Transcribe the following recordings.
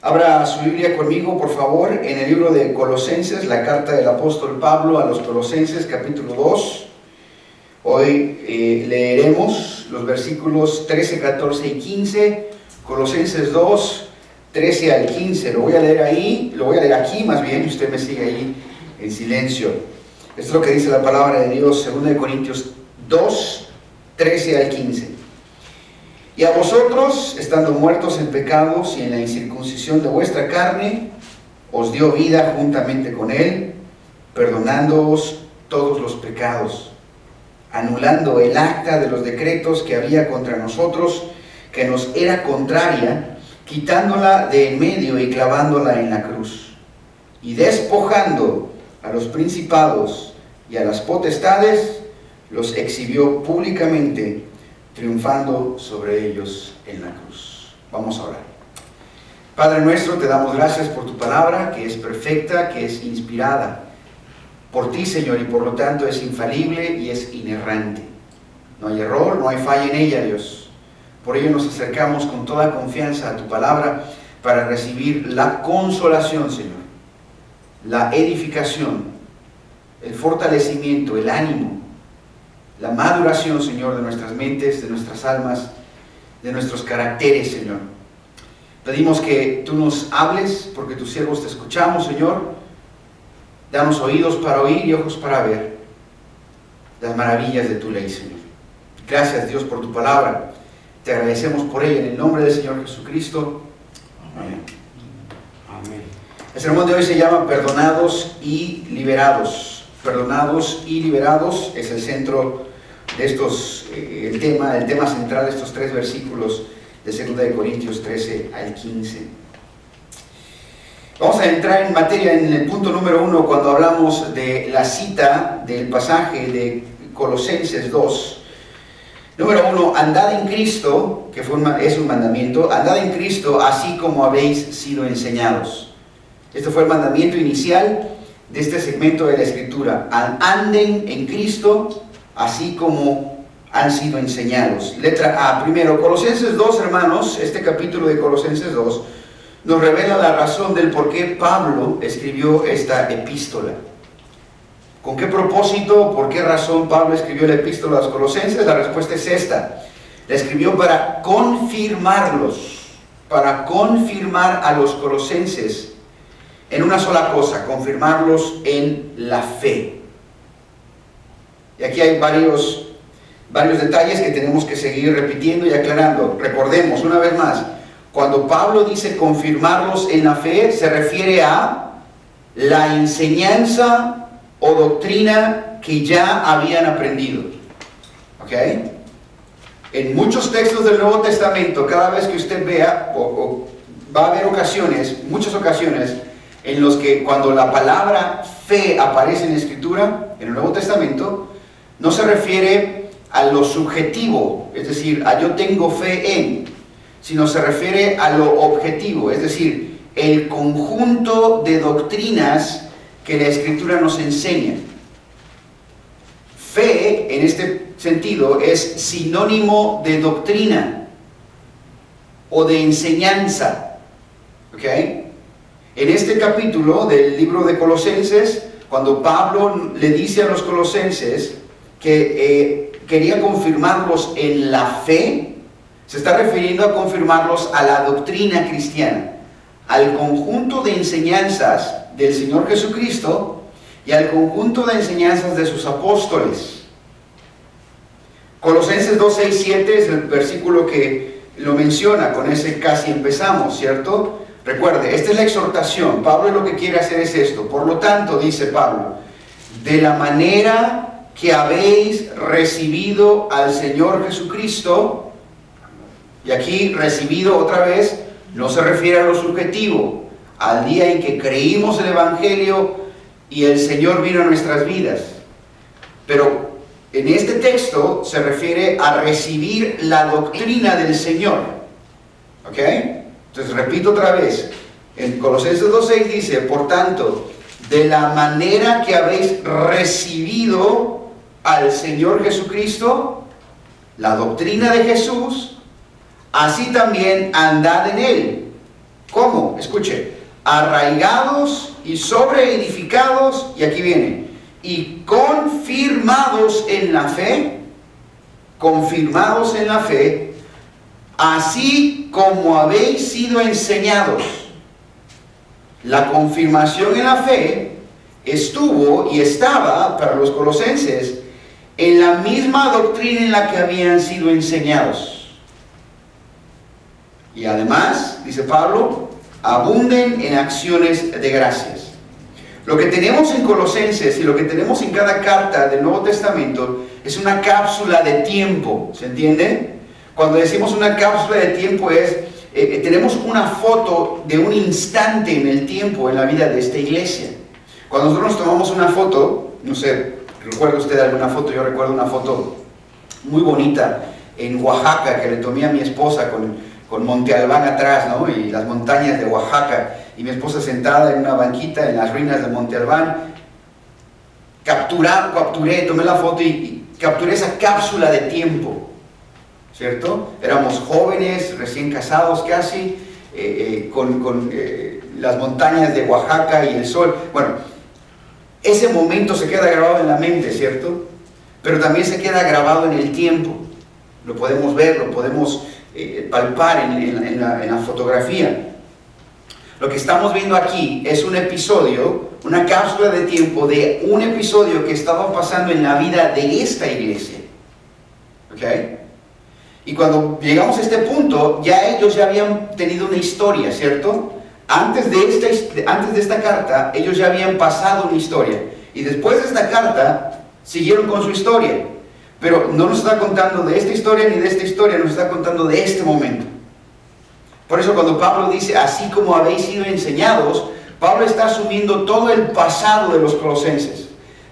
Abra su Biblia conmigo, por favor, en el libro de Colosenses, la carta del apóstol Pablo a los Colosenses, capítulo 2. Hoy leeremos los versículos 13, 14 y 15, Colosenses 2, 13 al 15. Lo voy a leer ahí, lo voy a leer aquí más bien, y usted me sigue ahí en silencio. Esto es lo que dice la palabra de Dios, 2 Corintios 2, 13 al 15. Y a vosotros, estando muertos en pecados y en la incircuncisión de vuestra carne, os dio vida juntamente con Él, perdonándoos todos los pecados, anulando el acta de los decretos que había contra nosotros, que nos era contraria, quitándola de en medio y clavándola en la cruz, y despojando a los principados y a las potestades, los exhibió públicamente, triunfando sobre ellos en la cruz. Vamos a orar. Padre nuestro, te damos gracias por tu palabra, que es perfecta, que es inspirada por ti, Señor, y por lo tanto es infalible y es inerrante. No hay error, no hay falla en ella, Dios. Por ello nos acercamos con toda confianza a tu palabra para recibir la consolación, Señor, la edificación, el fortalecimiento, el ánimo, la maduración, Señor, de nuestras mentes, de nuestras almas, de nuestros caracteres, Señor. Pedimos que tú nos hables, porque tus siervos te escuchamos, Señor. Danos oídos para oír y ojos para ver las maravillas de tu ley, Señor. Gracias, Dios, por tu palabra. Te agradecemos por ella en el nombre del Señor Jesucristo. Amén. Amén. El sermón de hoy se llama Perdonados y Liberados. Perdonados y liberados es el centro de estos, el tema central de estos tres versículos de 2 Corintios 13 al 15. Vamos a entrar en materia en el punto número 1 cuando hablamos de la cita del pasaje de Colosenses 2. Número 1, andad en Cristo, que es un mandamiento, andad en Cristo así como habéis sido enseñados. Este fue el mandamiento inicial de este segmento de la Escritura. Anden en Cristo así como han sido enseñados. Letra A. Primero, Colosenses 2, hermanos, este capítulo de Colosenses 2 nos revela la razón del por qué Pablo escribió esta epístola. ¿Con qué propósito, por qué razón Pablo escribió la epístola a los Colosenses? La respuesta es esta. La escribió para confirmarlos, para confirmar a los colosenses en una sola cosa, confirmarlos en la fe. Y aquí hay varios detalles que tenemos que seguir repitiendo y aclarando. Recordemos una vez más, cuando Pablo dice confirmarlos en la fe, se refiere a la enseñanza o doctrina que ya habían aprendido. ¿Ok? En muchos textos del Nuevo Testamento, cada vez que usted vea, va a haber muchas ocasiones, en los que cuando la palabra fe aparece en la Escritura, en el Nuevo Testamento, no se refiere a lo subjetivo, es decir, a yo tengo fe en, sino se refiere a lo objetivo, es decir, el conjunto de doctrinas que la Escritura nos enseña. Fe, en este sentido, es sinónimo de doctrina o de enseñanza. ¿Ok? En este capítulo del libro de Colosenses, cuando Pablo le dice a los colosenses que quería confirmarlos en la fe, se está refiriendo a confirmarlos a la doctrina cristiana, al conjunto de enseñanzas del Señor Jesucristo y al conjunto de enseñanzas de sus apóstoles. Colosenses 2, 6, 7 es el versículo que lo menciona, con ese casi empezamos, ¿cierto? Recuerde, esta es la exhortación. Pablo lo que quiere hacer es esto. Por lo tanto, dice Pablo, de la manera que habéis recibido al Señor Jesucristo, y aquí recibido otra vez, no se refiere a lo subjetivo, al día en que creímos el Evangelio y el Señor vino a nuestras vidas. Pero en este texto se refiere a recibir la doctrina del Señor. ¿Ok? Entonces repito otra vez, en Colosenses 2.6 dice, por tanto, de la manera que habéis recibido al Señor Jesucristo, la doctrina de Jesús, así también andad en Él, ¿Cómo? Escuche, arraigados y sobreedificados, y aquí viene, y confirmados en la fe, así como habéis sido enseñados. La confirmación en la fe estuvo y estaba para los colosenses en la misma doctrina en la que habían sido enseñados. Y además, dice Pablo, abunden en acciones de gracias. Lo que tenemos en Colosenses y lo que tenemos en cada carta del Nuevo Testamento es una cápsula de tiempo, ¿se entiende? Cuando decimos una cápsula de tiempo tenemos una foto de un instante en el tiempo en la vida de esta iglesia. Cuando nosotros nos tomamos una foto, no sé, ¿recuerda usted alguna foto? Yo recuerdo una foto muy bonita en Oaxaca que le tomé a mi esposa con Monte Albán atrás, ¿no? Y las montañas de Oaxaca, y mi esposa sentada en una banquita en las ruinas de Monte Albán. Tomé la foto y capturé esa cápsula de tiempo, ¿cierto? Éramos jóvenes, recién casados casi, con las montañas de Oaxaca y el sol. Bueno, ese momento se queda grabado en la mente, ¿cierto? Pero también se queda grabado en el tiempo. Lo podemos ver, lo podemos palpar en la fotografía. Lo que estamos viendo aquí es un episodio, una cápsula de tiempo de un episodio que estaba pasando en la vida de esta iglesia. ¿Ok? Y cuando llegamos a este punto, ellos ya habían tenido una historia, ¿cierto? Antes de esta carta, ellos ya habían pasado una historia. Y después de esta carta, siguieron con su historia. Pero no nos está contando de esta historia ni de esta historia, nos está contando de este momento. Por eso cuando Pablo dice, así como habéis sido enseñados, Pablo está asumiendo todo el pasado de los colosenses.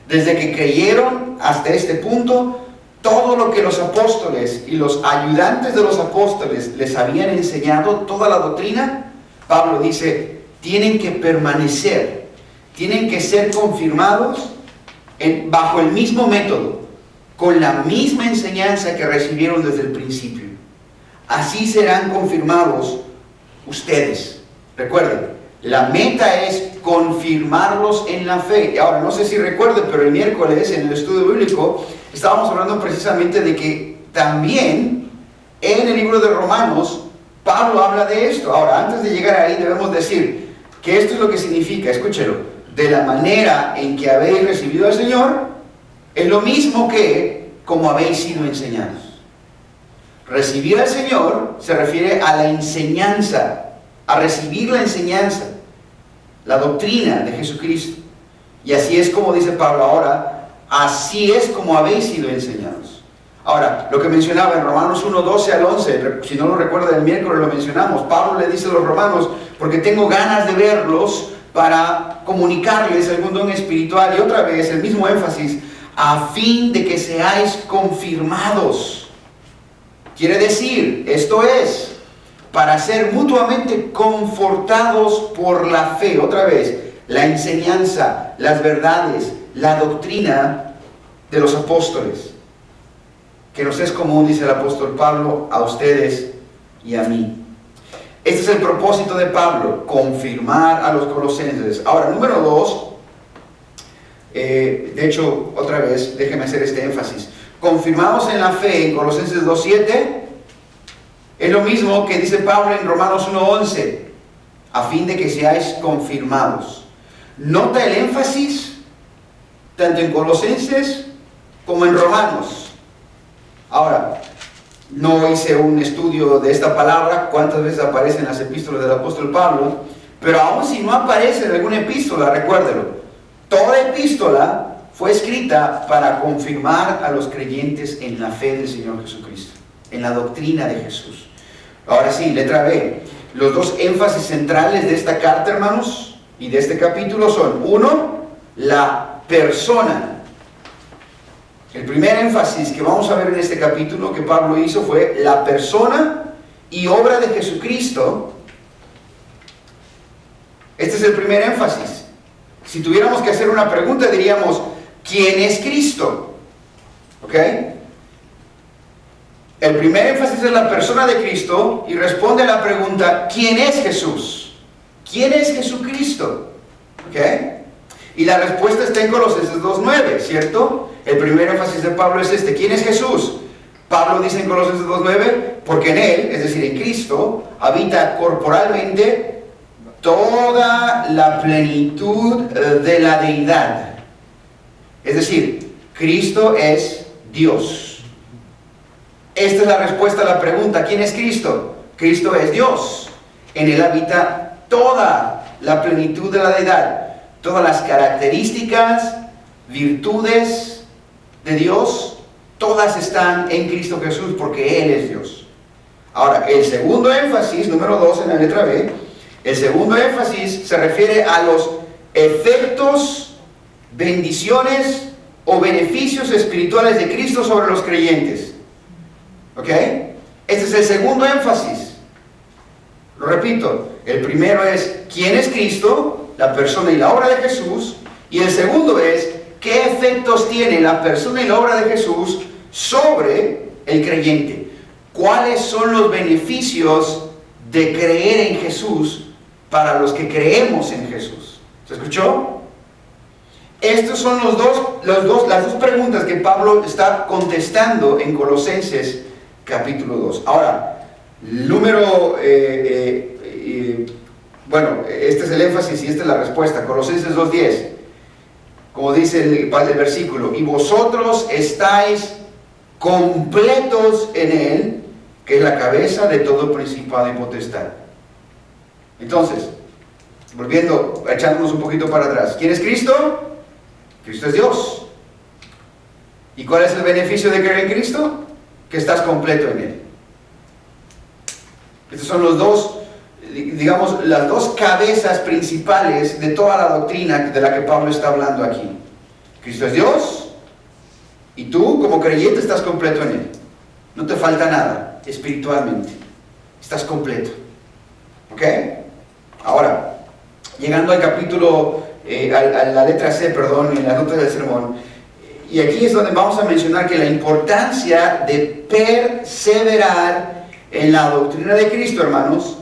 Desde que creyeron hasta este punto, todo lo que los apóstoles y los ayudantes de los apóstoles les habían enseñado, toda la doctrina, Pablo dice, tienen que permanecer, tienen que ser confirmados bajo el mismo método, con la misma enseñanza que recibieron desde el principio. Así serán confirmados ustedes. Recuerden, la meta es confirmarlos en la fe. Ahora, no sé si recuerden, pero el miércoles en el estudio bíblico estábamos hablando precisamente de que también en el libro de Romanos Pablo habla de esto. Ahora, antes de llegar ahí debemos decir que esto es lo que significa, escúchelo, de la manera en que habéis recibido al Señor, es lo mismo que como habéis sido enseñados. Recibir al Señor se refiere a la enseñanza, a recibir la enseñanza, la doctrina de Jesucristo. Y así es como dice Pablo ahora, así es como habéis sido enseñados. Ahora, lo que mencionaba en Romanos 1, 12 al 11, si no lo recuerda el miércoles lo mencionamos, Pablo le dice a los romanos, porque tengo ganas de verlos para comunicarles algún don espiritual, y otra vez el mismo énfasis, a fin de que seáis confirmados. Quiere decir, esto es, para ser mutuamente confortados por la fe. Otra vez, la enseñanza, las verdades, la doctrina de los apóstoles, que nos es común, dice el apóstol Pablo, a ustedes y a mí. Este es el propósito de Pablo, confirmar a los colosenses. Ahora, número 2, de hecho, otra vez, déjeme hacer este énfasis. Confirmados en la fe en Colosenses 2:7 es lo mismo que dice Pablo en Romanos 1:11, a fin de que seáis confirmados. Nota el énfasis tanto en Colosenses como en Romanos. Ahora, no hice un estudio de esta palabra, cuántas veces aparece en las epístolas del apóstol Pablo, pero aun si no aparece en alguna epístola, recuérdelo, toda epístola fue escrita para confirmar a los creyentes en la fe del Señor Jesucristo, en la doctrina de Jesús. Ahora sí, letra B. Los dos énfasis centrales de esta carta, hermanos, y de este capítulo son, uno, la persona. El primer énfasis que vamos a ver en este capítulo que Pablo hizo fue la persona y obra de Jesucristo. Este es el primer énfasis. Si tuviéramos que hacer una pregunta, diríamos, ¿quién es Cristo? ¿Ok? El primer énfasis es la persona de Cristo y responde a la pregunta, ¿quién es Jesús? ¿quién es Jesucristo? ¿Ok? Y la respuesta está en Colosenses 2.9, ¿cierto? El primer énfasis de Pablo es este: ¿quién es Jesús? Pablo dice en Colosenses 2.9, porque en Él, es decir, en Cristo, habita corporalmente toda la plenitud de la deidad. Es decir, Cristo es Dios. Esta es la respuesta a la pregunta: ¿quién es Cristo? Cristo es Dios. En Él habita toda la plenitud de la deidad. Todas las características, virtudes de Dios, todas están en Cristo Jesús, porque Él es Dios. Ahora, el segundo énfasis, número 2 en la letra B, el segundo énfasis se refiere a los efectos, bendiciones o beneficios espirituales de Cristo sobre los creyentes. ¿Ok? Este es el segundo énfasis. Lo repito, el primero es ¿quién es Cristo?, la persona y la obra de Jesús. Y el segundo es ¿qué efectos tiene la persona y la obra de Jesús sobre el creyente? ¿Cuáles son los beneficios de creer en Jesús para los que creemos en Jesús? ¿Se escuchó? Estas son las dos preguntas que Pablo está contestando en Colosenses capítulo 2. Ahora, bueno, este es el énfasis y esta es la respuesta. Colosenses 2.10, como dice el versículo: y vosotros estáis completos en Él, que es la cabeza de todo principado y potestad. Entonces, volviendo, echándonos un poquito para atrás, ¿quién es Cristo? Cristo es Dios. ¿Y cuál es el beneficio de creer en Cristo? Que estás completo en Él. Estos son los dos, digamos, las dos cabezas principales de toda la doctrina de la que Pablo está hablando aquí. Cristo es Dios, y tú como creyente estás completo en Él. No te falta nada espiritualmente. Estás completo. ¿Ok? Ahora, llegando al capítulo, a la letra C, perdón, en la nota del sermón, y aquí es donde vamos a mencionar que la importancia de perseverar en la doctrina de Cristo, hermanos,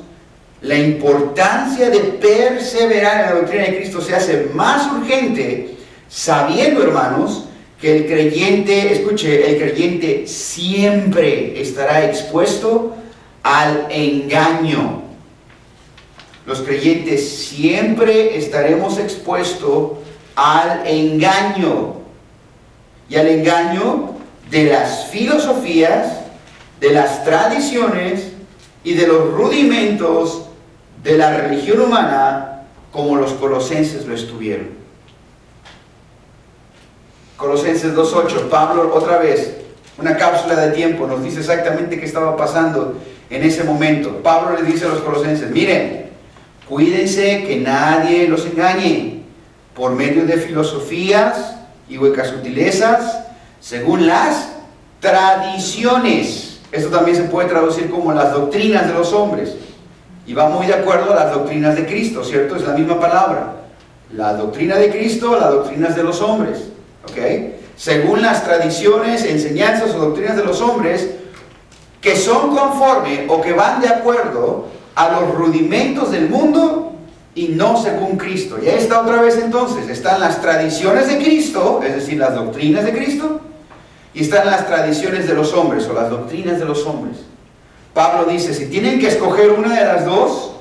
la importancia de perseverar en la doctrina de Cristo se hace más urgente sabiendo, hermanos, que el creyente, escuche, el creyente siempre estará expuesto al engaño. Los creyentes siempre estaremos expuestos al engaño. Y al engaño de las filosofías, de las tradiciones y de los rudimentos de la religión humana, como los colosenses lo estuvieron. Colosenses 2.8, Pablo otra vez, una cápsula de tiempo, nos dice exactamente qué estaba pasando en ese momento. Pablo les dice a los colosenses: miren, cuídense que nadie los engañe por medio de filosofías y huecas sutilezas, según las tradiciones. Esto también se puede traducir como las doctrinas de los hombres, y va muy de acuerdo a las doctrinas de Cristo, ¿cierto? Es la misma palabra. La doctrina de Cristo, las doctrinas de los hombres, ¿ok? Según las tradiciones, enseñanzas o doctrinas de los hombres, que son conforme o que van de acuerdo a los rudimentos del mundo y no según Cristo. Y ahí está otra vez entonces, están las tradiciones de Cristo, es decir, las doctrinas de Cristo, y están las tradiciones de los hombres o las doctrinas de los hombres. Pablo dice, si tienen que escoger una de las dos,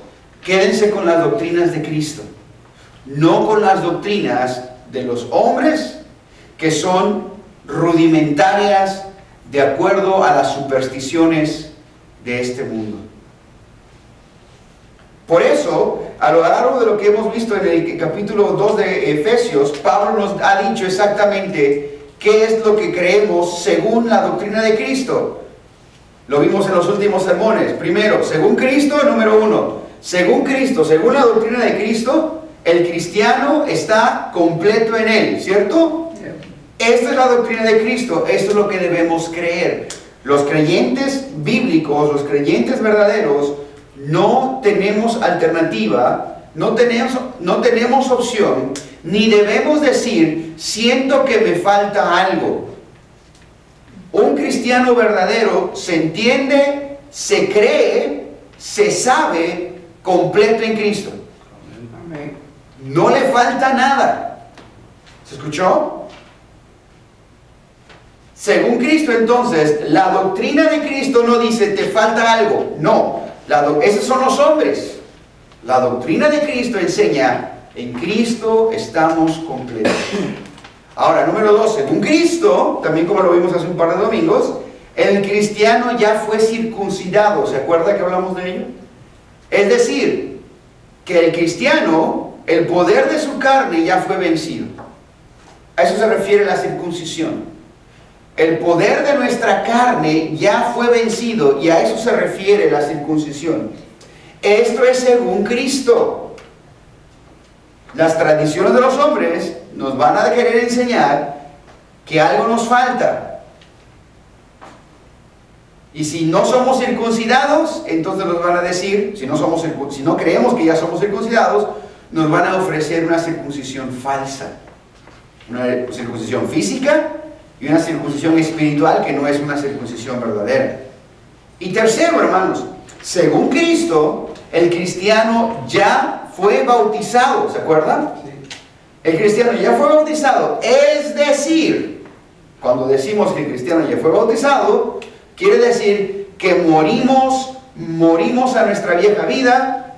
quédense con las doctrinas de Cristo, no con las doctrinas de los hombres, que son rudimentarias de acuerdo a las supersticiones de este mundo. Por eso, a lo largo de lo que hemos visto en el capítulo 2 de Efesios, Pablo nos ha dicho exactamente qué es lo que creemos según la doctrina de Cristo. Lo vimos en los últimos sermones. Primero, según Cristo, número 1. Según Cristo, según la doctrina de Cristo, el cristiano está completo en Él, ¿cierto? Esta es la doctrina de Cristo, esto es lo que debemos creer. Los creyentes bíblicos, los creyentes verdaderos, no tenemos alternativa, no tenemos opción, ni debemos decir, siento que me falta algo. Un cristiano verdadero se entiende, se cree, se sabe completo en Cristo. No le falta nada. ¿Se escuchó? Según Cristo, entonces, la doctrina de Cristo no dice te falta algo. No, esos son los hombres. La doctrina de Cristo enseña, en Cristo estamos completos. Ahora, número 2, según Cristo, también como lo vimos hace un par de domingos, el cristiano ya fue circuncidado. ¿Se acuerda que hablamos de ello? Es decir, que el cristiano, el poder de su carne ya fue vencido. A eso se refiere la circuncisión. El poder de nuestra carne ya fue vencido y a eso se refiere la circuncisión. Esto es según Cristo. Las tradiciones de los hombres nos van a querer enseñar que algo nos falta. Y si no somos circuncidados, entonces nos van a decir, si no creemos que ya somos circuncidados, nos van a ofrecer una circuncisión falsa. Una circuncisión física y una circuncisión espiritual que no es una circuncisión verdadera. Y tercero, hermanos, según Cristo, el cristiano ya fue bautizado. ¿Se acuerdan? Sí. El cristiano ya fue bautizado. Es decir, cuando decimos que el cristiano ya fue bautizado, quiere decir que morimos a nuestra vieja vida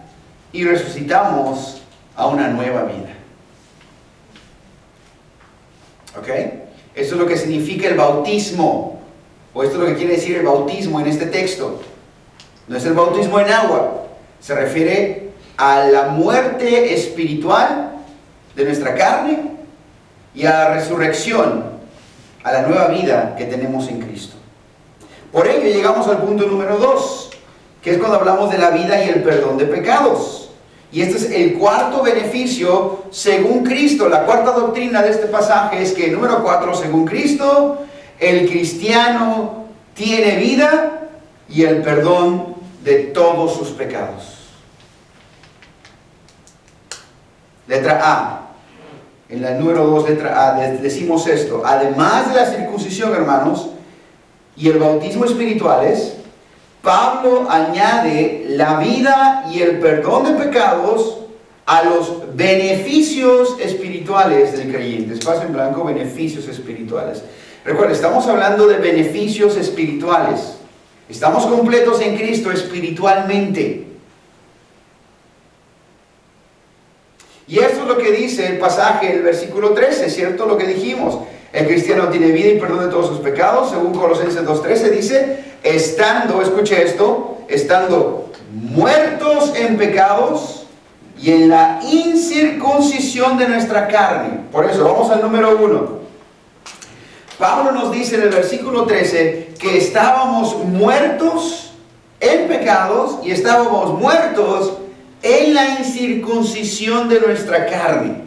y resucitamos a una nueva vida. ¿Ok? Eso es lo que significa el bautismo, o esto es lo que quiere decir el bautismo en este texto. No es el bautismo en agua, se refiere a la muerte espiritual de nuestra carne y a la resurrección, a la nueva vida que tenemos en Cristo. Por ello llegamos al punto número 2, que es cuando hablamos de la vida y el perdón de pecados. Y este es el cuarto beneficio según Cristo. La cuarta doctrina de este pasaje es que, número 4, según Cristo, el cristiano tiene vida y el perdón de todos sus pecados. Letra A. En la número 2, letra A, decimos esto. Además de la circuncisión, hermanos, y el bautismo espirituales, Pablo añade la vida y el perdón de pecados a los beneficios espirituales del creyente. Espacio en blanco, beneficios espirituales. Recuerden, estamos hablando de beneficios espirituales. Estamos completos en Cristo espiritualmente. Y esto es lo que dice el pasaje, el versículo 13, ¿cierto? Lo que dijimos. El cristiano tiene vida y perdón de todos sus pecados. Según Colosenses 2:13 dice, escuche esto, estando muertos en pecados y en la incircuncisión de nuestra carne. Por eso, vamos al número 1. Pablo nos dice en el versículo 13 que estábamos muertos en pecados y estábamos muertos en la incircuncisión de nuestra carne.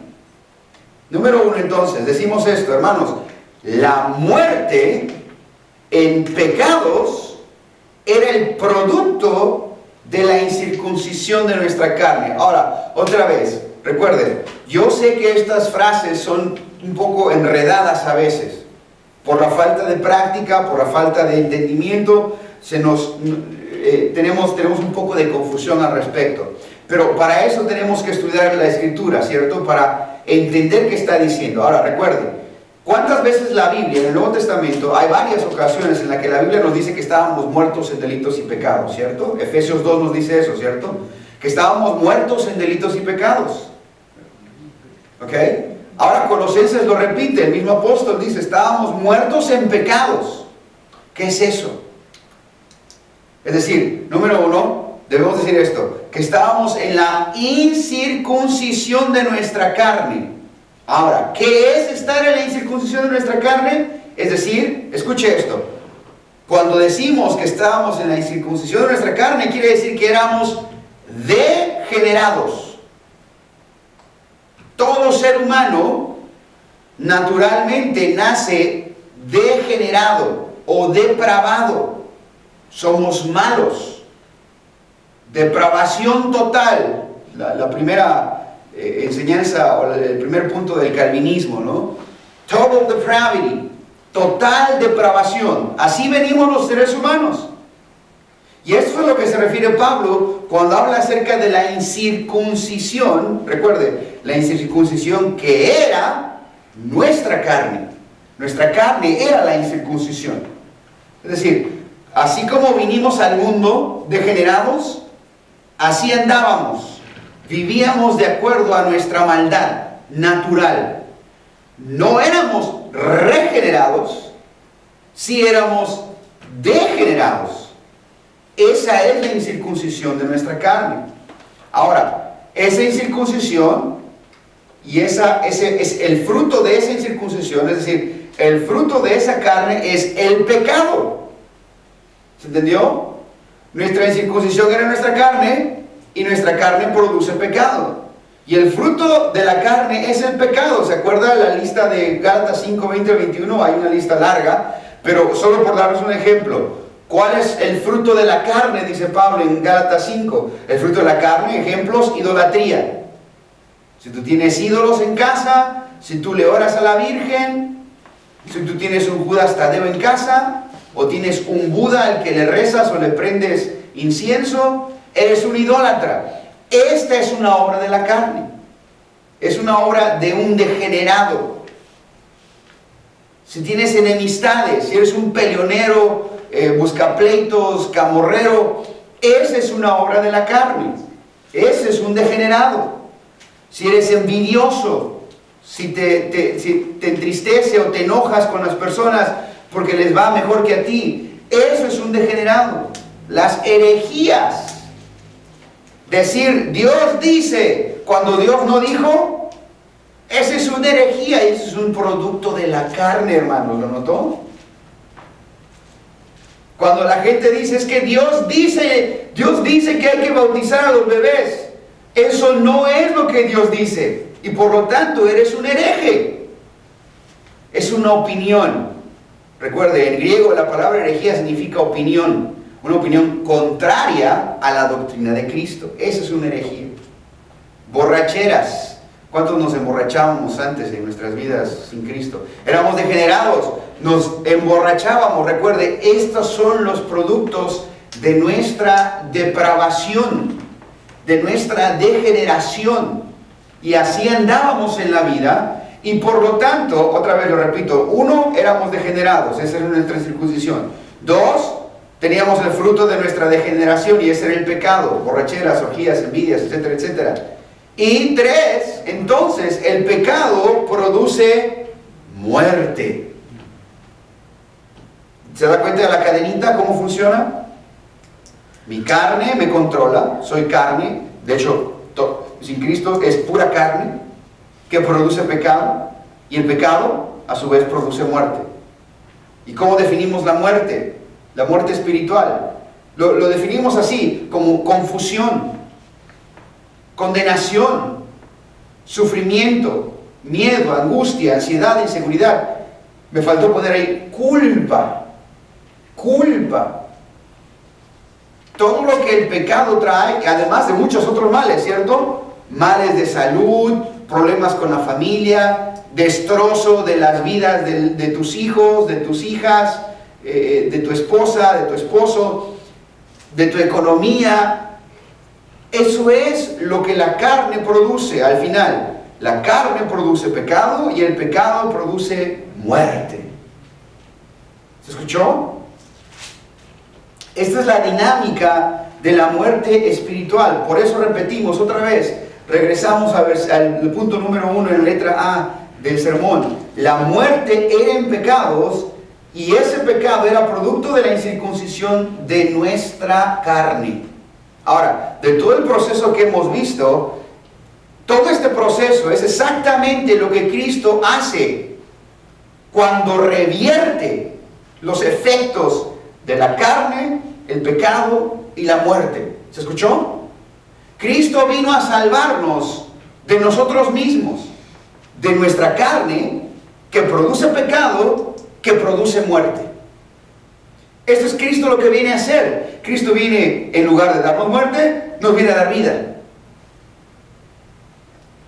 Número 1, entonces, decimos esto, hermanos. La muerte en pecados era el producto de la incircuncisión de nuestra carne. Ahora, otra vez, recuerden, yo sé que estas frases son un poco enredadas a veces. Por la falta de práctica, por la falta de entendimiento, tenemos un poco de confusión al respecto. Pero para eso tenemos que estudiar la Escritura, ¿cierto? Para entender qué está diciendo. Ahora, recuerden, ¿cuántas veces la Biblia, en el Nuevo Testamento, hay varias ocasiones en las que la Biblia nos dice que estábamos muertos en delitos y pecados, ¿cierto? Efesios 2 nos dice eso, ¿cierto? Que estábamos muertos en delitos y pecados. ¿Ok? Ahora Colosenses lo repite, el mismo apóstol dice, estábamos muertos en pecados. ¿Qué es eso? Es decir, número 1, debemos decir esto, que estábamos en la incircuncisión de nuestra carne. Ahora, ¿qué es estar en la incircuncisión de nuestra carne? Es decir, escuche esto, cuando decimos que estábamos en la incircuncisión de nuestra carne, quiere decir que éramos degenerados. Todo ser humano naturalmente nace degenerado o depravado. Somos malos. Depravación total. La primera enseñanza o el primer punto del calvinismo, ¿no? Total depravity. Total depravación. Así venimos los seres humanos. Y eso es a lo que se refiere Pablo cuando habla acerca de la incircuncisión. Recuerde, la incircuncisión que era nuestra carne. Nuestra carne era la incircuncisión. Es decir, así como vinimos al mundo degenerados, así andábamos. Vivíamos de acuerdo a nuestra maldad natural. No éramos regenerados, sí éramos degenerados. Esa es la incircuncisión de nuestra carne. Ahora, esa incircuncisión y es el fruto de esa incircuncisión, es decir, el fruto de esa carne es el pecado. ¿Se entendió? Nuestra incircuncisión era nuestra carne y nuestra carne produce pecado. Y el fruto de la carne es el pecado. ¿Se acuerda la lista de Gálatas 5, 20 al 21? Hay una lista larga, pero solo por darles un ejemplo. ¿Cuál es el fruto de la carne? Dice Pablo en Gálatas 5. El fruto de la carne, ejemplos, idolatría. Si tú tienes ídolos en casa, si tú le oras a la Virgen, si tú tienes un Judas Tadeo en casa, o tienes un Buda al que le rezas o le prendes incienso, eres un idólatra. Esta es una obra de la carne. Es una obra de un degenerado. Si tienes enemistades, si eres un peleonero, buscapleitos, camorrero, esa es una obra de la carne. Ese es un degenerado. Si eres envidioso, si te entristece o te enojas con las personas porque les va mejor que a ti, eso es un degenerado. Las herejías. Decir, Dios dice, cuando Dios no dijo, esa es una herejía, y eso es un producto de la carne, hermanos, ¿lo notó? Cuando la gente dice, es que Dios dice que hay que bautizar a los bebés, eso no es lo que Dios dice, y por lo tanto eres un hereje. Es una opinión. Recuerde, en griego la palabra herejía significa opinión. Una opinión contraria a la doctrina de Cristo. Esa es una herejía. Borracheras. ¿Cuántos nos emborrachábamos antes en nuestras vidas sin Cristo? Éramos degenerados, nos emborrachábamos. Recuerde, estos son los productos de nuestra depravación, de nuestra degeneración. Y así andábamos en la vida. Y por lo tanto, otra vez lo repito, 1, éramos degenerados, esa era nuestra circuncisión. 2, teníamos el fruto de nuestra degeneración y ese era el pecado, borracheras, orgías, envidias, etcétera, etcétera. Y 3, entonces el pecado produce muerte. ¿Se da cuenta de la cadenita? ¿Cómo funciona? Mi carne me controla, soy carne, de hecho, sin Cristo es pura carne, que produce pecado, y el pecado a su vez produce muerte. ¿Y cómo definimos la muerte? La muerte espiritual. Lo definimos así, como confusión, condenación, sufrimiento, miedo, angustia, ansiedad, inseguridad. Me faltó poner ahí culpa. Culpa. Todo lo que el pecado trae, además de muchos otros males, ¿cierto? Males de salud, problemas con la familia, destrozo de las vidas de tus hijos, de tus hijas, de tu esposa, de tu esposo, de tu economía. Eso es lo que la carne produce al final. La carne produce pecado y el pecado produce muerte. ¿Se escuchó? Esta es la dinámica de la muerte espiritual. Por eso repetimos otra vez. Regresamos al punto número 1 en la letra A del sermón. La muerte era en pecados y ese pecado era producto de la incircuncisión de nuestra carne. Ahora, de todo el proceso que hemos visto, todo este proceso es exactamente lo que Cristo hace cuando revierte los efectos de la carne, el pecado y la muerte. ¿Se escuchó? Cristo vino a salvarnos de nosotros mismos, de nuestra carne, que produce pecado, que produce muerte. Esto es Cristo lo que viene a hacer. Cristo viene, en lugar de darnos muerte, nos viene a dar vida.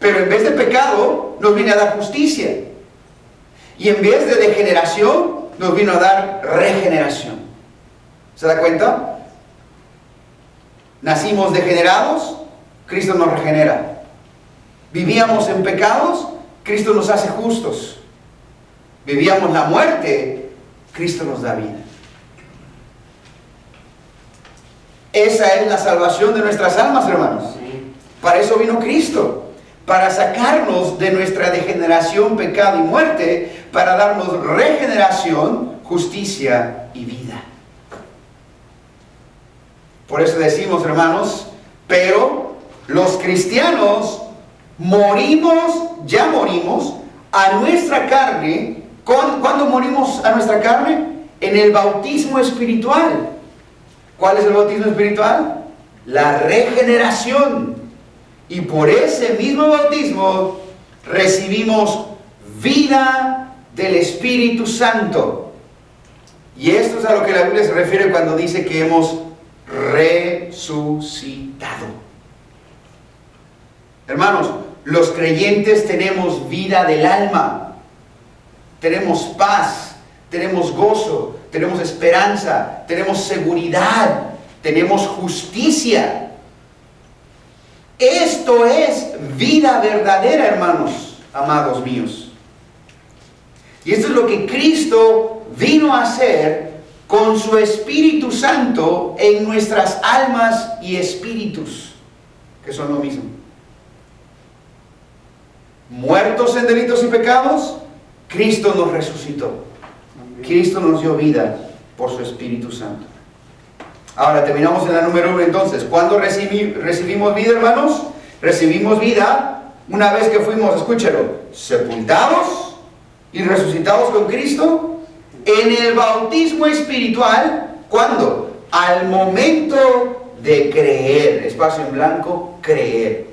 Pero en vez de pecado, nos viene a dar justicia. Y en vez de degeneración, nos vino a dar regeneración. ¿Se da cuenta? Nacimos degenerados, Cristo nos regenera. Vivíamos en pecados, Cristo nos hace justos. Vivíamos la muerte, Cristo nos da vida. Esa es la salvación de nuestras almas, hermanos. Para eso vino Cristo, para sacarnos de nuestra degeneración, pecado y muerte, para darnos regeneración, justicia y vida. Por eso decimos, hermanos, pero los cristianos ya morimos a nuestra carne. ¿Cuándo morimos a nuestra carne? En el bautismo espiritual. ¿Cuál es el bautismo espiritual? La regeneración. Y por ese mismo bautismo recibimos vida del Espíritu Santo. Y esto es a lo que la Biblia se refiere cuando dice que hemos resucitado. Hermanos, los creyentes tenemos vida del alma. Tenemos paz, tenemos gozo, tenemos esperanza, tenemos seguridad, tenemos justicia. Esto es vida verdadera, hermanos, amados míos. Y esto es lo que Cristo vino a hacer con su Espíritu Santo en nuestras almas y espíritus, que son lo mismo. Muertos en delitos y pecados, Cristo nos resucitó. Cristo nos dio vida por su Espíritu Santo. Ahora terminamos en la número 1 entonces. ¿Cuándo recibimos vida, hermanos? Recibimos vida una vez que fuimos, escúchalo, sepultados y resucitados con Cristo en el bautismo espiritual. ¿Cuándo? Al momento de creer. Espacio en blanco, creer.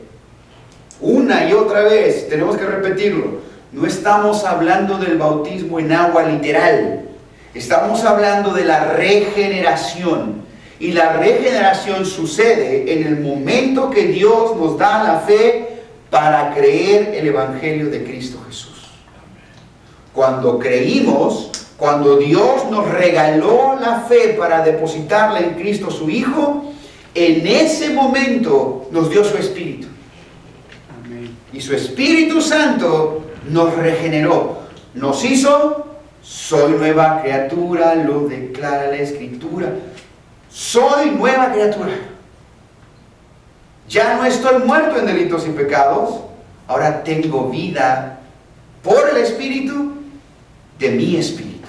Una y otra vez, tenemos que repetirlo. No estamos hablando del bautismo en agua literal. Estamos hablando de la regeneración. Y la regeneración sucede en el momento que Dios nos da la fe para creer el Evangelio de Cristo Jesús. Cuando creímos, cuando Dios nos regaló la fe para depositarla en Cristo su Hijo, en ese momento nos dio su Espíritu. Y su Espíritu Santo nos regeneró, nos hizo, soy nueva criatura, lo declara la Escritura. Soy nueva criatura. Ya no estoy muerto en delitos y pecados, ahora tengo vida por el Espíritu de mi Espíritu.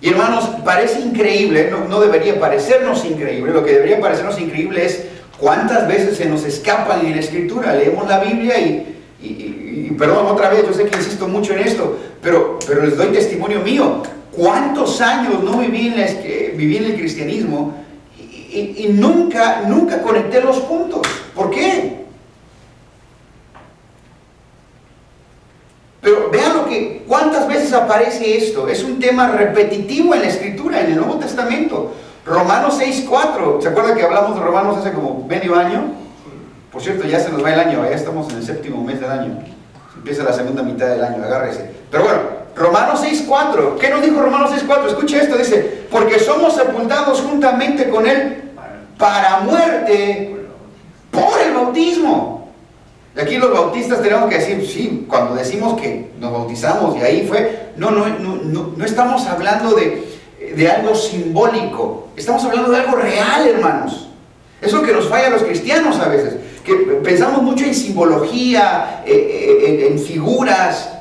Y hermanos, parece increíble, no debería parecernos increíble, lo que debería parecernos increíble es cuántas veces se nos escapan en la Escritura. Leemos la Biblia y perdón otra vez, yo sé que insisto mucho en esto, pero les doy testimonio mío. ¿Cuántos años no viví en el cristianismo y nunca conecté los puntos? ¿Por qué? Pero vean cuántas veces aparece esto. Es un tema repetitivo en la Escritura, en el Nuevo Testamento. Romanos 6:4. ¿Se acuerdan que hablamos de Romanos hace como medio año? Por cierto, ya se nos va el año, ya estamos en el 7º mes del año. Empieza la segunda mitad del año, agárrese. Pero bueno, Romanos 6:4. ¿Qué nos dijo Romanos 6:4? Escuche esto, dice, porque somos sepultados juntamente con Él para muerte por el bautismo. Y aquí los bautistas tenemos que decir, sí, cuando decimos que nos bautizamos y ahí fue, no estamos hablando de algo simbólico, estamos hablando de algo real, hermanos. Es lo que nos falla a los cristianos a veces, que pensamos mucho en simbología, en figuras,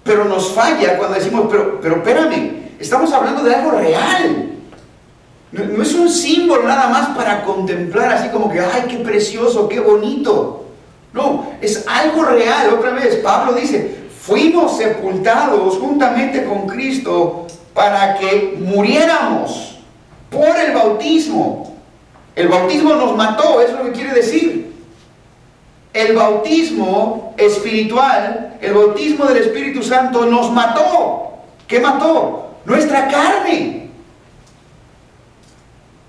pero nos falla cuando decimos, pero espérame, estamos hablando de algo real. No es un símbolo nada más para contemplar así como que, ay, qué precioso, qué bonito. No, es algo real. Otra vez, Pablo dice, fuimos sepultados juntamente con Cristo para que muriéramos por el bautismo. El bautismo nos mató, eso es lo que quiere decir. El bautismo espiritual, el bautismo del Espíritu Santo nos mató. ¿Qué mató? Nuestra carne.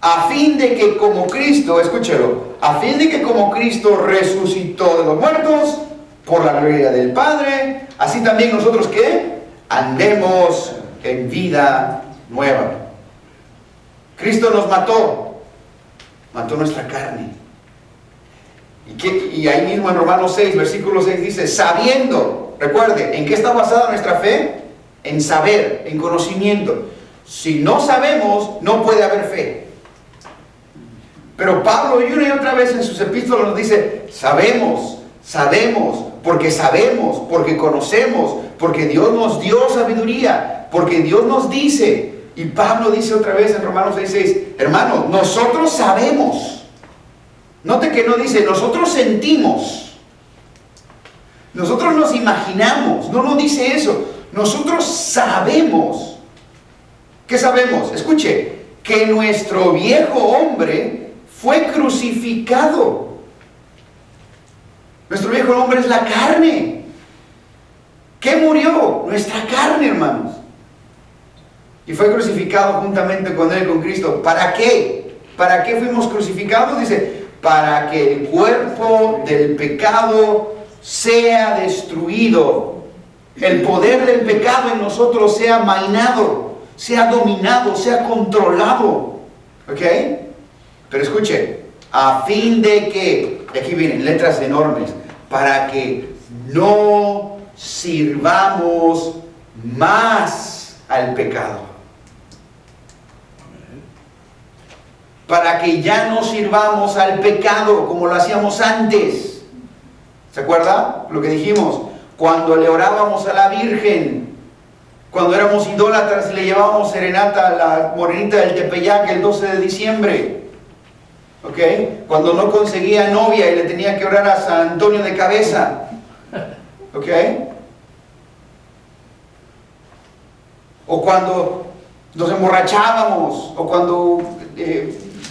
A fin de que como Cristo, escúchelo, a fin de que como Cristo resucitó de los muertos, por la gloria del Padre, así también nosotros, ¿qué? Andemos en vida nueva. Cristo nos mató nuestra carne. Y ahí mismo en Romanos 6, versículo 6 dice, sabiendo, recuerde, ¿en qué está basada nuestra fe? En saber, en conocimiento. Si no sabemos, no puede haber fe. Pero Pablo una y otra vez en sus epístolas nos dice, sabemos, porque conocemos, porque Dios nos dio sabiduría, porque Dios nos dice. Y Pablo dice otra vez en Romanos 6:6, hermanos, nosotros sabemos. Note que no dice, nosotros sentimos, nosotros nos imaginamos, no dice eso, nosotros sabemos. ¿Qué sabemos? Escuche, que nuestro viejo hombre fue crucificado. Nuestro viejo hombre es la carne. ¿Qué murió? Nuestra carne, hermanos. Y fue crucificado juntamente con él, con Cristo. ¿Para qué? ¿Para qué fuimos crucificados? Dice, para que el cuerpo del pecado sea destruido, el poder del pecado en nosotros sea mainado, sea dominado, sea controlado. ¿Ok? Pero escuche, a fin de que, aquí vienen letras enormes, para que no sirvamos más al pecado. Para que ya no sirvamos al pecado como lo hacíamos antes. ¿Se acuerda lo que dijimos? Cuando le orábamos a la Virgen, cuando éramos idólatras y le llevábamos serenata a la morenita del Tepeyac el 12 de diciembre. ¿Ok? Cuando no conseguía novia y le tenía que orar a San Antonio de cabeza. ¿Ok? O cuando nos emborrachábamos, o cuando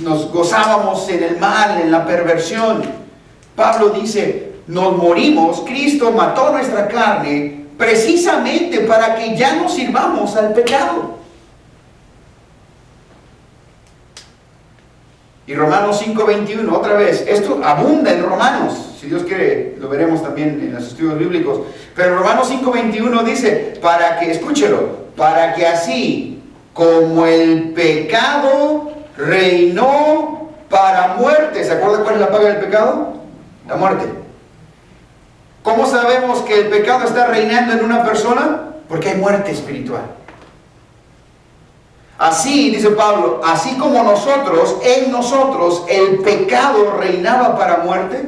nos gozábamos en el mal, en la perversión. Pablo dice, nos morimos, Cristo mató nuestra carne precisamente para que ya no sirvamos al pecado. Y Romanos 5:21, otra vez, esto abunda en Romanos, si Dios quiere lo veremos también en los estudios bíblicos, pero Romanos 5:21 dice, para que, escúchelo, para que así como el pecado reinó para muerte. ¿Se acuerda cuál es la paga del pecado? La muerte. ¿Cómo sabemos que el pecado está reinando en una persona? Porque hay muerte espiritual. Así, dice Pablo, así como nosotros, en nosotros, el pecado reinaba para muerte,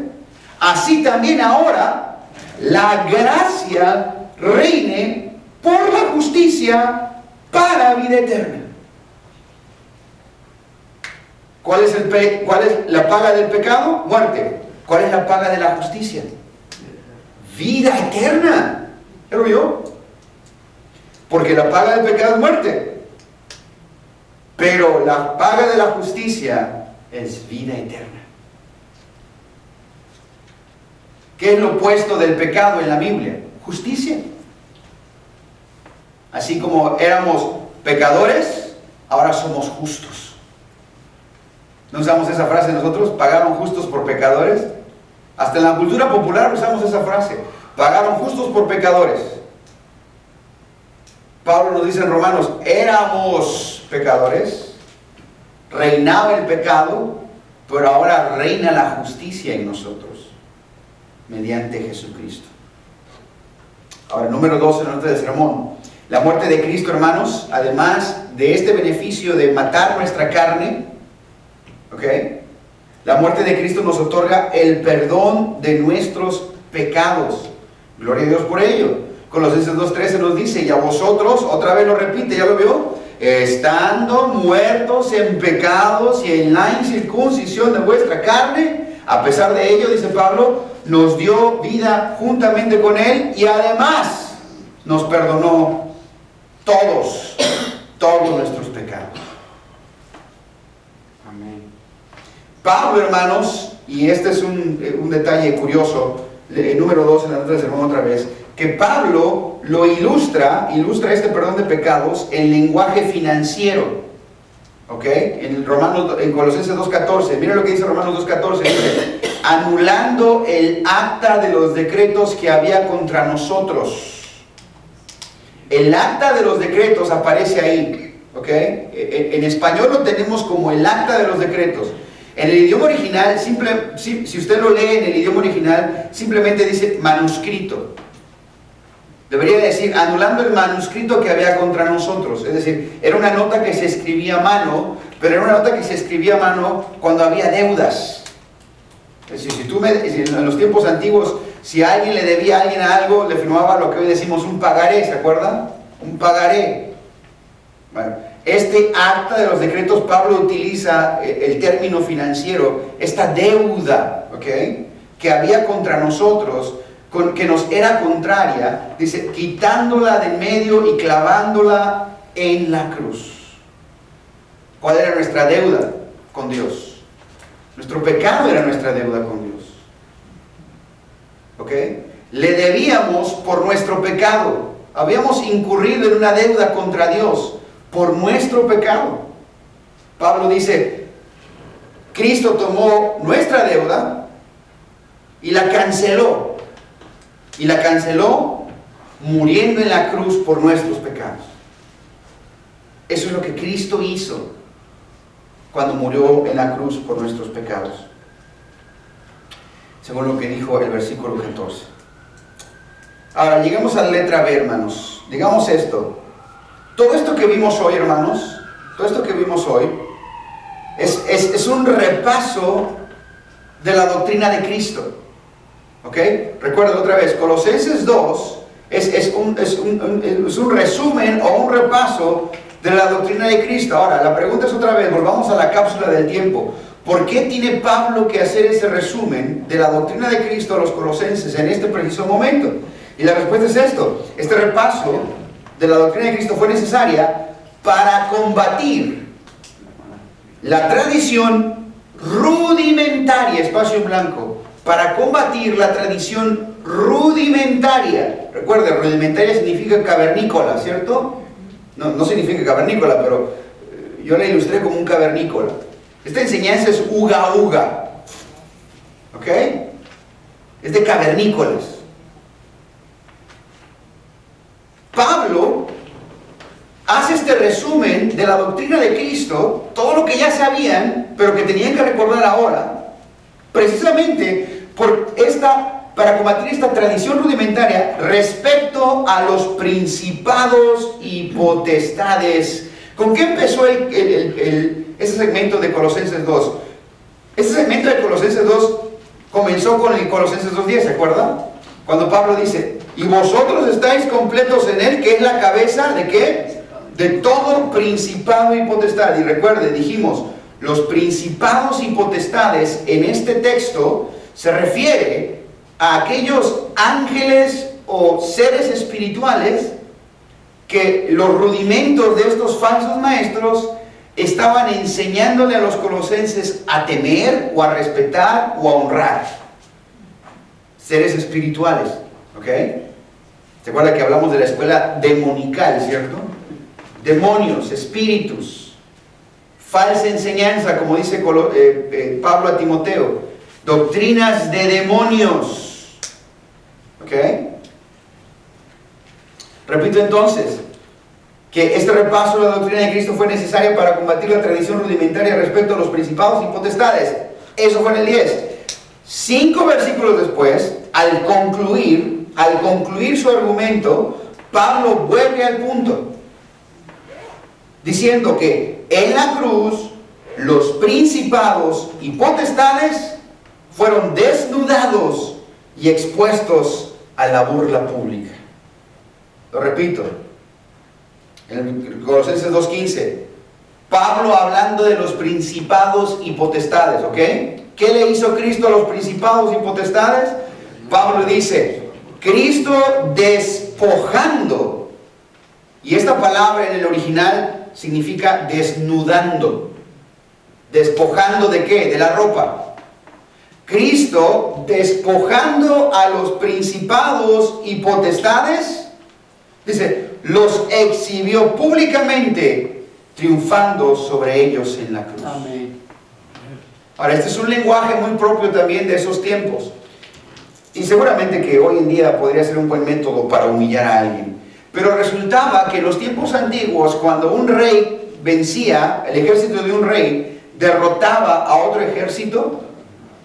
así también ahora la gracia reine por la justicia para vida eterna. ¿Cuál es la paga del pecado? Muerte. ¿Cuál es la paga de la justicia? Vida eterna. ¿Ya lo vio? Porque la paga del pecado es muerte. Pero la paga de la justicia es vida eterna. ¿Qué es lo opuesto del pecado en la Biblia? Justicia. Así como éramos pecadores, ahora somos justos. ¿No usamos esa frase nosotros? ¿Pagaron justos por pecadores? Hasta en la cultura popular usamos esa frase. Pagaron justos por pecadores. Pablo nos dice en Romanos, éramos pecadores, reinaba el pecado, pero ahora reina la justicia en nosotros, mediante Jesucristo. Ahora, número 2 en la nota de sermón. La muerte de Cristo, hermanos, además de este beneficio de matar nuestra carne, ¿ok? La muerte de Cristo nos otorga el perdón de nuestros pecados. Gloria a Dios por ello. Colosenses 2:13 nos dice, y a vosotros, otra vez lo repite, ¿ya lo vio? Estando muertos en pecados y en la incircuncisión de vuestra carne, a pesar de ello, dice Pablo, nos dio vida juntamente con Él y además nos perdonó todos nuestros pecados. Amén. Pablo, hermanos, y este es un detalle curioso, número 2 en la nota de sermón otra vez, que Pablo lo ilustra este perdón de pecados en lenguaje financiero. ¿Ok? En Colosenses 2:14, mira lo que dice Romanos 2:14, dice, anulando el acta de los decretos que había contra nosotros, el acta de los decretos aparece ahí, ¿ok? En español lo tenemos como el acta de los decretos. En el idioma original, si usted lo lee en el idioma original, simplemente dice manuscrito. Debería decir, anulando el manuscrito que había contra nosotros. Es decir, era una nota que se escribía a mano, pero era una nota que se escribía a mano cuando había deudas. Es decir, en los tiempos antiguos, si alguien le debía a alguien algo, le firmaba lo que hoy decimos un pagaré, ¿se acuerdan? Un pagaré. Bueno, este acta de los decretos, Pablo utiliza el término financiero, esta deuda, ¿ok?, que había contra nosotros, que nos era contraria, dice, quitándola de en medio y clavándola en la cruz. ¿Cuál era nuestra deuda con Dios? Nuestro pecado era nuestra deuda con Dios. ¿Ok? Le debíamos por nuestro pecado. Habíamos incurrido en una deuda contra Dios por nuestro pecado. Pablo dice, Cristo tomó nuestra deuda y la canceló. Y la canceló muriendo en la cruz por nuestros pecados. Eso es lo que Cristo hizo cuando murió en la cruz por nuestros pecados, según lo que dijo el versículo 14. Ahora, llegamos a la letra B, hermanos. Digamos esto. Todo esto que vimos hoy, hermanos, todo esto que vimos hoy, es un repaso de la doctrina de Cristo. ¿Ok? Recuerden otra vez, Colosenses 2 es un resumen o un repaso de la doctrina de Cristo. Ahora, la pregunta es otra vez, volvamos a la cápsula del tiempo. ¿Por qué tiene Pablo que hacer ese resumen de la doctrina de Cristo a los colosenses en este preciso momento? Y la respuesta es esto. Este repaso de la doctrina de Cristo fue necesaria para combatir la tradición rudimentaria, espacio en blanco, para combatir la tradición rudimentaria. Recuerden, rudimentaria significa cavernícola, ¿cierto? No significa cavernícola, pero yo la ilustré como un cavernícola. Esta enseñanza es uga uga, ¿ok? Es de cavernícolas. Pablo hace este resumen de la doctrina de Cristo, todo lo que ya sabían, pero que tenían que recordar ahora, precisamente para combatir esta tradición rudimentaria respecto a los principados y potestades. ¿Con qué empezó ese segmento de Colosenses 2? Ese segmento de Colosenses 2 comenzó con el Colosenses 2:10, ¿se acuerdan? Cuando Pablo dice, y vosotros estáis completos en él, que es la cabeza ¿de qué? De todo principado y potestad. Y recuerde, dijimos, los principados y potestades en este texto se refiere a aquellos ángeles o seres espirituales que los rudimentos de estos falsos maestros estaban enseñándole a los colosenses a temer o a respetar o a honrar. Seres espirituales, ¿ok? ¿Se acuerda que hablamos de la escuela demonical, cierto? Demonios, espíritus, falsa enseñanza, como dice Pablo a Timoteo, doctrinas de demonios, ¿ok? Repito entonces, que este repaso de la doctrina de Cristo fue necesario para combatir la tradición rudimentaria respecto a los principados y potestades. Eso fue en el 10. 5 versículos después, al concluir su argumento, Pablo vuelve al punto, diciendo que en la cruz los principados y potestades fueron desnudados y expuestos a la burla pública. Lo repito, en Colosenses 2:15, Pablo hablando de los principados y potestades, ¿ok? ¿Qué le hizo Cristo a los principados y potestades? Pablo dice, Cristo despojando, y esta palabra en el original significa desnudando. ¿Despojando de qué? De la ropa. Cristo despojando a los principados y potestades, dice, los exhibió públicamente, triunfando sobre ellos en la cruz. Amén. Ahora, este es un lenguaje muy propio también de esos tiempos. Y seguramente que hoy en día podría ser un buen método para humillar a alguien. Pero resultaba que en los tiempos antiguos, cuando un rey vencía, el ejército de un rey derrotaba a otro ejército,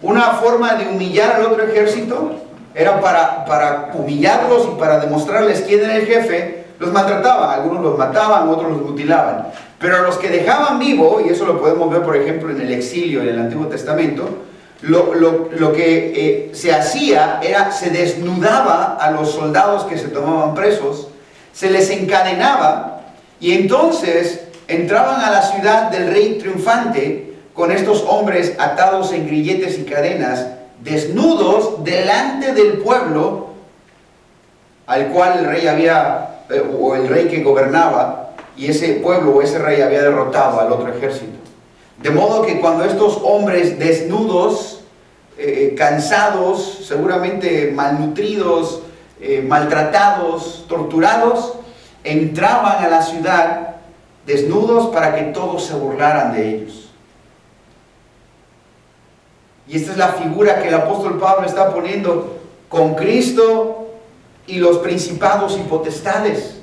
una forma de humillar al otro ejército era para humillarlos y para demostrarles quién era el jefe. Los maltrataba, algunos los mataban, otros los mutilaban. Pero a los que dejaban vivo, y eso lo podemos ver por ejemplo en el exilio en el Antiguo Testamento, lo que se hacía era, se desnudaba a los soldados que se tomaban presos, se les encadenaba, y entonces entraban a la ciudad del rey triunfante con estos hombres atados en grilletes y cadenas, desnudos delante del pueblo al cual el rey había, o el rey que gobernaba, y ese pueblo o ese rey había derrotado al otro ejército. De modo que cuando estos hombres desnudos, cansados, seguramente malnutridos, maltratados, torturados, entraban a la ciudad desnudos para que todos se burlaran de ellos. Y esta es la figura que el apóstol Pablo está poniendo con Cristo y los principados y potestades.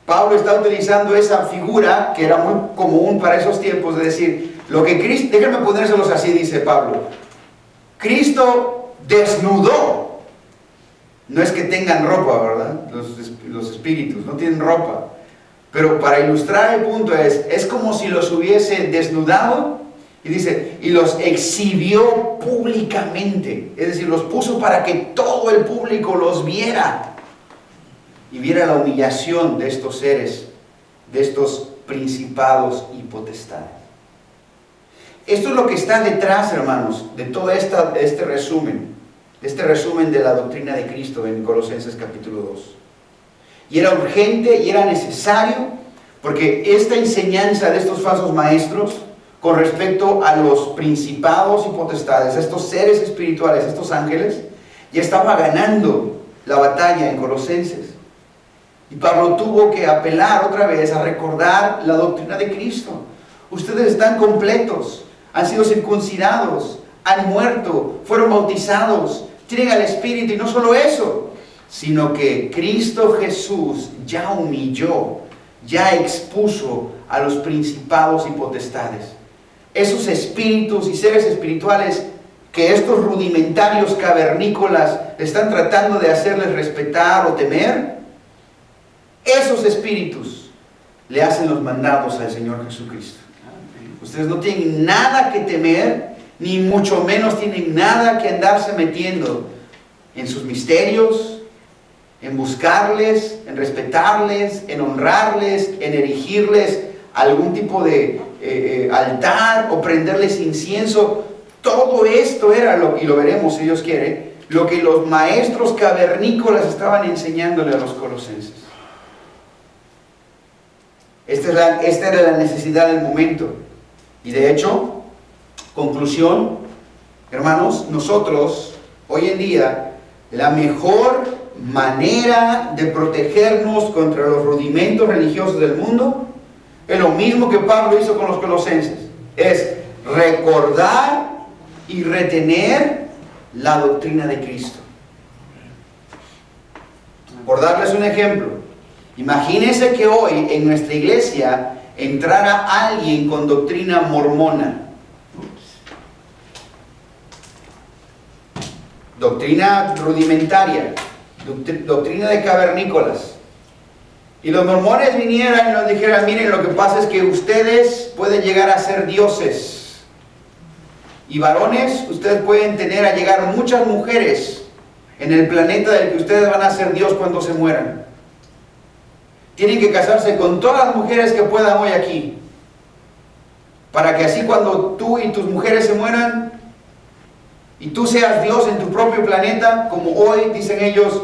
Pablo está utilizando esa figura que era muy común para esos tiempos, de decir, lo que Cristo, déjenme ponérselos así, dice Pablo, Cristo desnudó. No es que tengan ropa, ¿verdad? Los espíritus no tienen ropa, pero para ilustrar el punto es como si los hubiese desnudado, y dice, y los exhibió públicamente, es decir, los puso para que todo el público los viera y viera la humillación de estos seres, de estos principados y potestades. Esto es lo que está detrás, hermanos, de todo este resumen de la doctrina de Cristo en Colosenses capítulo 2. Y era urgente y era necesario, porque esta enseñanza de estos falsos maestros con respecto a los principados y potestades, a estos seres espirituales, a estos ángeles, ya estaba ganando la batalla en Colosenses. Y Pablo tuvo que apelar otra vez a recordar la doctrina de Cristo. Ustedes están completos, han sido circuncidados, han muerto, fueron bautizados, tienen al Espíritu, y no solo eso, sino que Cristo Jesús ya humilló, ya expuso a los principados y potestades. Esos espíritus y seres espirituales que estos rudimentarios cavernícolas están tratando de hacerles respetar o temer, esos espíritus le hacen los mandados al Señor Jesucristo. Ustedes no tienen nada que temer, ni mucho menos tienen nada que andarse metiendo en sus misterios, en buscarles, en respetarles, en honrarles, en erigirles algún tipo de altar o prenderles incienso. Todo esto era y lo veremos si Dios quiere, lo que los maestros cavernícolas estaban enseñándole a los colosenses. Esta era la necesidad del momento. Y de hecho, conclusión, hermanos, nosotros hoy en día, la mejor manera de protegernos contra los rudimentos religiosos del mundo es lo mismo que Pablo hizo con los colosenses, es recordar y retener la doctrina de Cristo. Por darles un ejemplo, imagínense que hoy en nuestra iglesia entrara alguien con doctrina mormona, doctrina rudimentaria, doctrina de cavernícolas, y los mormones vinieran y nos dijeran, miren, lo que pasa es que ustedes pueden llegar a ser dioses, y varones, ustedes pueden tener a llegar muchas mujeres en el planeta del que ustedes van a ser Dios cuando se mueran. Tienen que casarse con todas las mujeres que puedan hoy aquí, para que así cuando tú y tus mujeres se mueran y tú seas Dios en tu propio planeta, como hoy dicen ellos,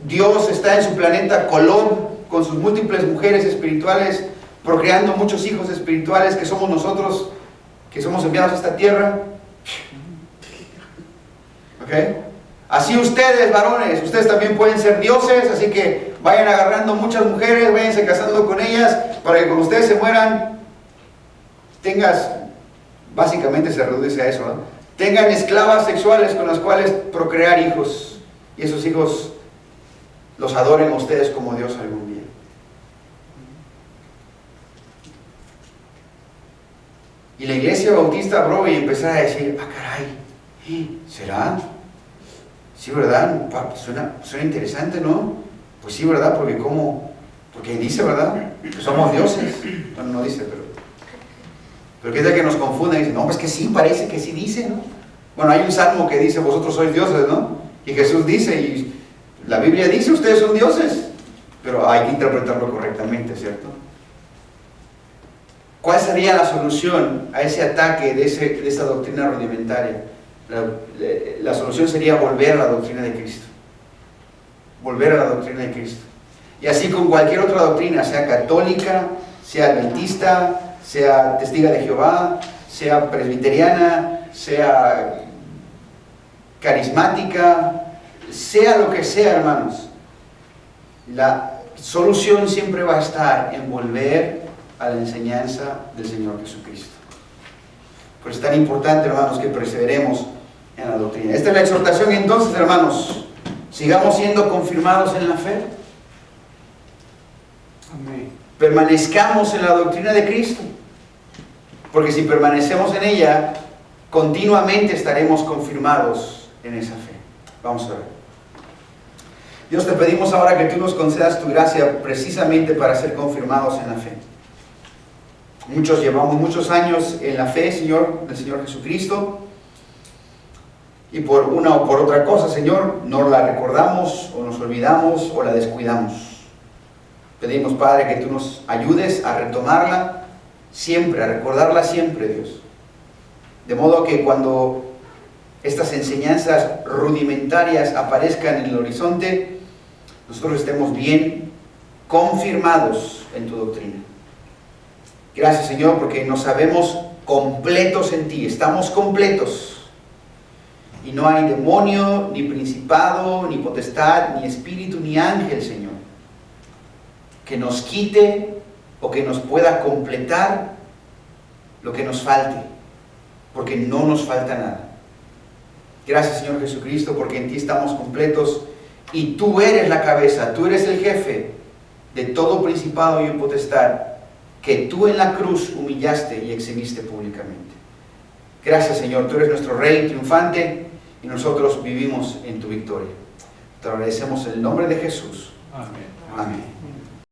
Dios está en su planeta Colón con sus múltiples mujeres espirituales, procreando muchos hijos espirituales que somos nosotros, que somos enviados a esta tierra. ¿Ok? Así ustedes, varones, ustedes también pueden ser dioses, así que vayan agarrando muchas mujeres, váyanse casando con ellas, para que cuando ustedes se mueran, básicamente se reduce a eso, ¿no? Tengan esclavas sexuales con las cuales procrear hijos, y esos hijos los adoren a ustedes como Dios algún día. Y la iglesia bautista abrió y empezó a decir, caray, ¿será? Sí, ¿verdad? Suena interesante, ¿no? Pues sí, ¿verdad? Porque dice, ¿verdad? Que somos dioses. Bueno, no dice, pero qué tal que nos confunden y dicen, no, pues que sí, parece que sí dice, ¿no? Bueno, hay un salmo que dice, vosotros sois dioses, ¿no? Y Jesús dice, y la Biblia dice, ustedes son dioses, pero hay que interpretarlo correctamente, ¿cierto? ¿Cuál sería la solución a ese ataque de esa doctrina rudimentaria? La solución sería volver a la doctrina de Cristo. Volver a la doctrina de Cristo. Y así con cualquier otra doctrina, sea católica, sea adventista, sea testiga de Jehová, sea presbiteriana, sea carismática, sea lo que sea, hermanos, la solución siempre va a estar en volver a la enseñanza del Señor Jesucristo. Por eso es tan importante, hermanos, que perseveremos en la doctrina. Esta es la exhortación entonces, hermanos. Sigamos siendo confirmados en la fe. Amén. Permanezcamos en la doctrina de Cristo. Porque si permanecemos en ella, continuamente estaremos confirmados en esa fe. Vamos a ver. Dios, te pedimos ahora que tú nos concedas tu gracia precisamente para ser confirmados en la fe. Muchos llevamos muchos años en la fe, Señor, del Señor Jesucristo, y por una o por otra cosa, Señor, no la recordamos o nos olvidamos o la descuidamos. Pedimos, Padre, que tú nos ayudes a retomarla siempre, a recordarla siempre, Dios. De modo que cuando estas enseñanzas rudimentarias aparezcan en el horizonte, nosotros estemos bien confirmados en tu doctrina. Gracias, Señor, porque nos sabemos completos en ti, estamos completos. Y no hay demonio, ni principado, ni potestad, ni espíritu, ni ángel, Señor, que nos quite o que nos pueda completar lo que nos falte, porque no nos falta nada. Gracias, Señor Jesucristo, porque en ti estamos completos y tú eres la cabeza, tú eres el jefe de todo principado y potestad que tú en la cruz humillaste y exhibiste públicamente. Gracias, Señor, tú eres nuestro Rey triunfante y nosotros vivimos en tu victoria. Te agradecemos en el nombre de Jesús. Amén. Amén.